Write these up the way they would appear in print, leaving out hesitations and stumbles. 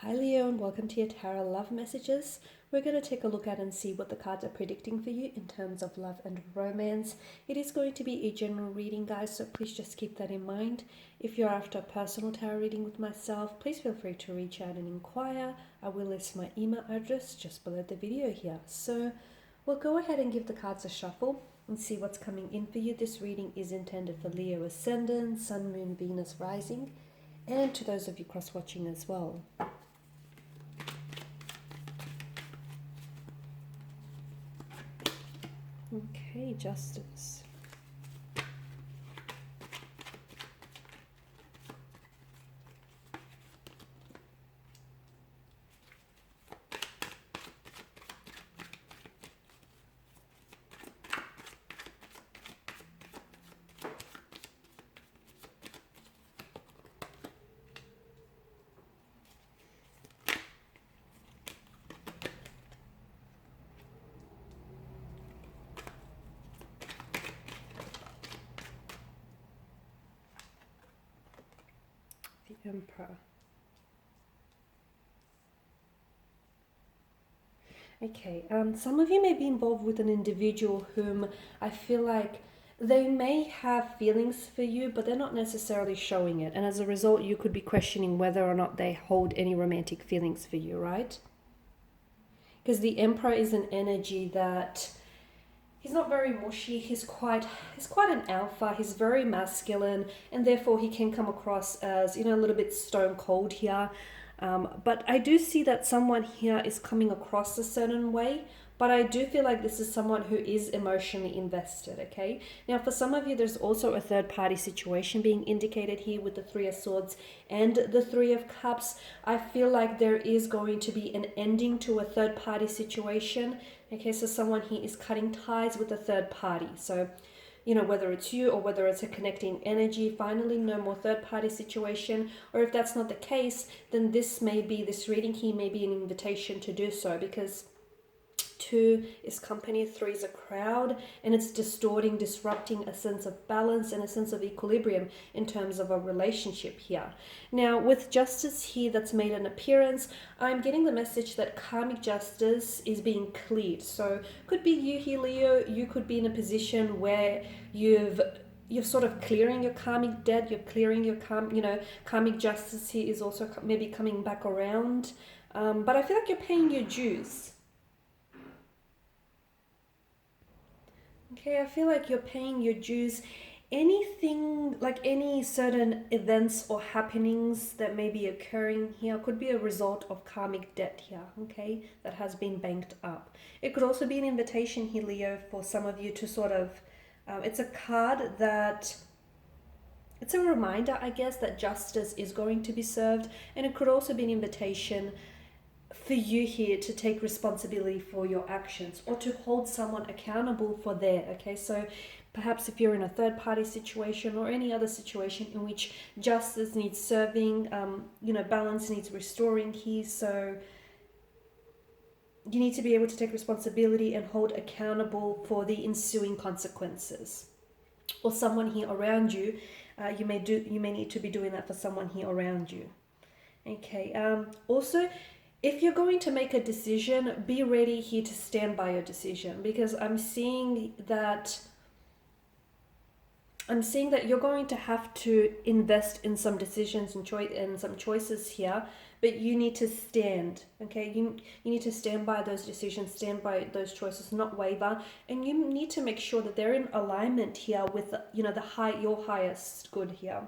Hi Leo, and welcome to your Tarot Love Messages. We're going to take a look at and see what the cards are predicting for you in terms of love and romance. It is going to be a general reading, guys, so please just keep that in mind. If you're after a personal tarot reading with myself, please feel free to reach out and inquire. I will list my email address just below the video here. So we'll go ahead and give the cards a shuffle and see what's coming in for you. This reading is intended for Leo Ascendant, Sun, Moon, Venus, Rising, and to those of you cross-watching as well. Okay, Justice. The Emperor. Okay, some of you may be involved with an individual whom I feel like they may have feelings for you, but they're not necessarily showing it. And as a result, you could be questioning whether or not they hold any romantic feelings for you, right? Because the Emperor is an energy that he's not very mushy. He's quite an alpha. He's very masculine, and therefore he can come across as, a little bit stone cold here. But I do see that someone here is coming across a certain way, but I do feel like this is someone who is emotionally invested, okay? Now, for some of you, there's also a third-party situation being indicated here with the Three of Swords and the Three of Cups. I feel like there is going to be an ending to a third-party situation, okay? So someone here is cutting ties with a third party. So, whether it's you or whether it's a connecting energy, finally no more third-party situation. Or if that's not the case, then this reading here may be an invitation to do so, because 2 is company, 3 is a crowd, and it's disrupting a sense of balance and a sense of equilibrium in terms of a relationship here. Now, with Justice here that's made an appearance, I'm getting the message that karmic justice is being cleared. So could be you here, Leo. You could be in a position where you're sort of clearing your karmic debt, you're clearing your karmic justice here is also maybe coming back around. But I feel like you're paying your dues. Okay, I feel like you're paying your dues. Anything, like any certain events or happenings that may be occurring here could be a result of karmic debt here, okay, that has been banked up. It could also be an invitation here, Leo, for some of you to sort of, it's a card that, it's a reminder, I guess, that justice is going to be served. And it could also be an invitation for you here to take responsibility for your actions or to hold someone accountable for their, okay? So perhaps if you're in a third-party situation or any other situation in which justice needs serving, balance needs restoring here, so you need to be able to take responsibility and hold accountable for the ensuing consequences. Or someone here around you, you may need to be doing that for someone here around you. Okay, also, if you're going to make a decision, be ready here to stand by your decision, because I'm seeing that you're going to have to invest in some decisions and some choices here, but you need to stand, okay? You need to stand by those decisions, stand by those choices, not waver, and you need to make sure that they're in alignment here with, your highest good here.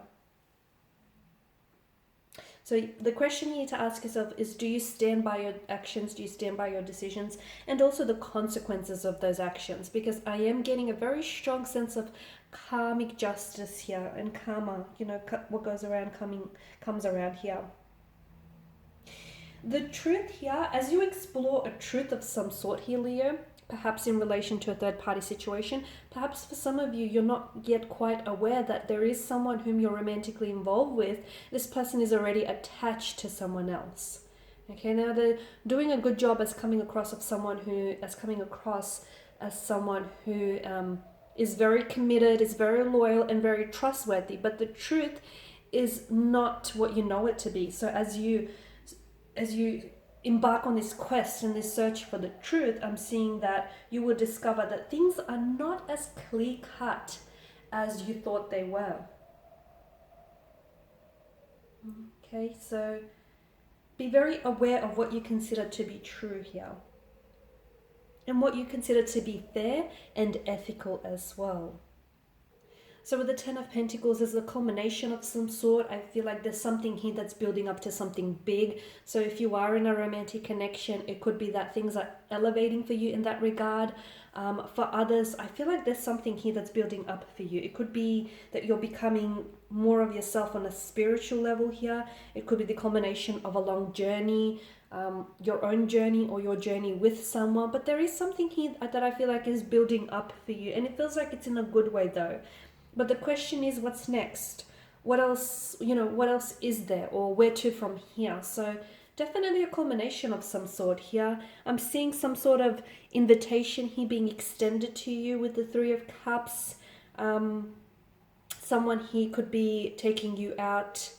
So the question you need to ask yourself is, do you stand by your actions? Do you stand by your decisions? And also the consequences of those actions, because I am getting a very strong sense of karmic justice here and karma. What goes around comes around here. The truth here, as you explore a truth of some sort here, Leo, perhaps in relation to a third-party situation, perhaps for some of you, you're not yet quite aware that there is someone whom you're romantically involved with. This person is already attached to someone else. Okay, now they're doing a good job as coming across as someone who is very committed, is very loyal and very trustworthy, but the truth is not what you know it to be. So as you as you embark on this quest and this search for the truth, I'm seeing that you will discover that things are not as clear cut as you thought they were. Okay, so be very aware of what you consider to be true here, and what you consider to be fair and ethical as well. So with the Ten of Pentacles, there's a culmination of some sort. I feel like there's something here that's building up to something big. So if you are in a romantic connection, it could be that things are elevating for you in that regard. For others, I feel like there's something here that's building up for you. It could be that you're becoming more of yourself on a spiritual level here. It could be the culmination of a long journey, your own journey, or your journey with someone. But there is something here that I feel like is building up for you. And it feels like it's in a good way though. But the question is, what's next? What else, what else is there, or where to from here? So definitely a culmination of some sort here. I'm seeing some sort of invitation here being extended to you with the Three of Cups. Someone here could be taking you out.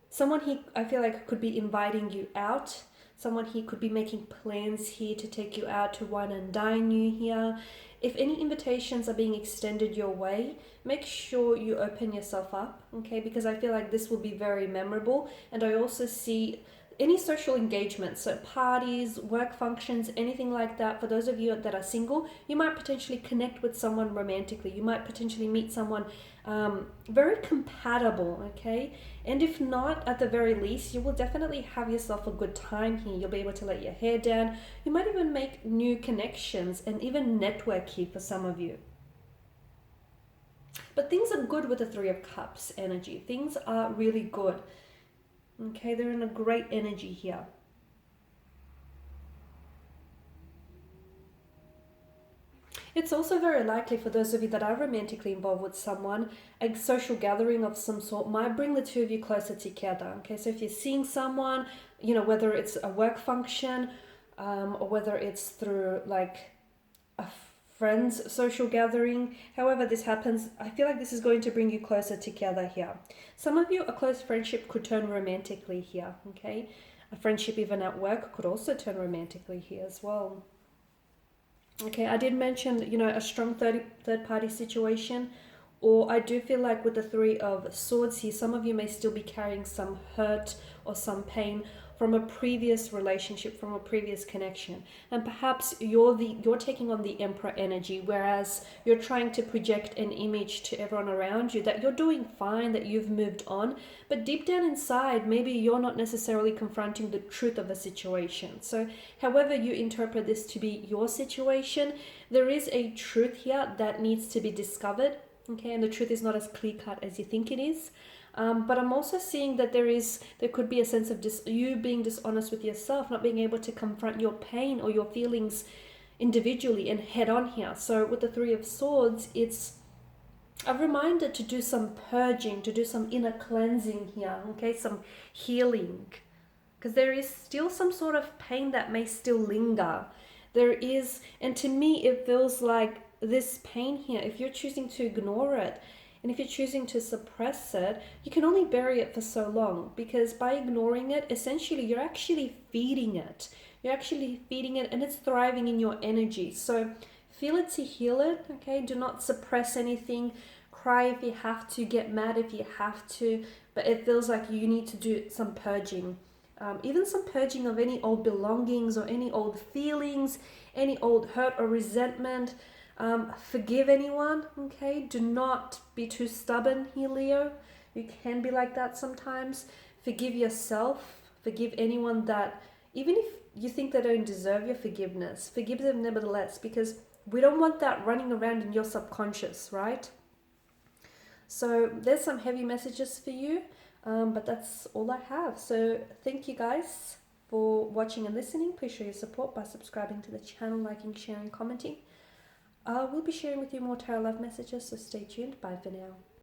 Someone here, I feel like, could be inviting you out. Someone here could be making plans here to take you out to wine and dine you here. If any invitations are being extended your way, make sure you open yourself up, okay? Because I feel like this will be very memorable. And I also see any social engagements, so parties, work functions, anything like that. For those of you that are single, you might potentially connect with someone romantically. You might potentially meet someone very compatible, okay? And if not, at the very least, you will definitely have yourself a good time here. You'll be able to let your hair down. You might even make new connections and even network here for some of you. But things are good with the Three of Cups energy. Things are really good. Okay, they're in a great energy here. It's also very likely for those of you that are romantically involved with someone, a social gathering of some sort might bring the two of you closer together. Okay, so if you're seeing someone, whether it's a work function or whether it's through like a friend's social gathering, however this happens, I feel like this is going to bring you closer together here. Some of you, a close friendship could turn romantically here, okay? A friendship even at work could also turn romantically here as well. Okay, I did mention, a strong third party situation, or I do feel like with the Three of Swords here, some of you may still be carrying some hurt or some pain from a previous relationship, from a previous connection. And perhaps you're taking on the Emperor energy, whereas you're trying to project an image to everyone around you that you're doing fine, that you've moved on. But deep down inside, maybe you're not necessarily confronting the truth of a situation. So however you interpret this to be your situation, there is a truth here that needs to be discovered. Okay, and the truth is not as clear-cut as you think it is. But I'm also seeing that there could be a sense of you being dishonest with yourself, not being able to confront your pain or your feelings individually and head on here. So with the Three of Swords, it's a reminder to do some purging, to do some inner cleansing here, okay, some healing. Because there is still some sort of pain that may still linger. There is, and to me it feels like this pain here, if you're choosing to ignore it, and if you're choosing to suppress it, you can only bury it for so long, because by ignoring it, essentially you're actually feeding it. You're actually feeding it and it's thriving in your energy. So feel it to heal it, okay? Do not suppress anything. Cry if you have to, get mad if you have to, but it feels like you need to do some purging. Even some purging of any old belongings or any old feelings, any old hurt or resentment. Forgive anyone, okay? Do not be too stubborn here, Leo. You can be like that sometimes. Forgive yourself. Forgive anyone that, even if you think they don't deserve your forgiveness, forgive them nevertheless, because we don't want that running around in your subconscious, right? So there's some heavy messages for you, but that's all I have. So thank you guys for watching and listening. Please show your support by subscribing to the channel, liking, sharing, commenting. We'll be sharing with you more tarot love messages, so stay tuned. Bye for now.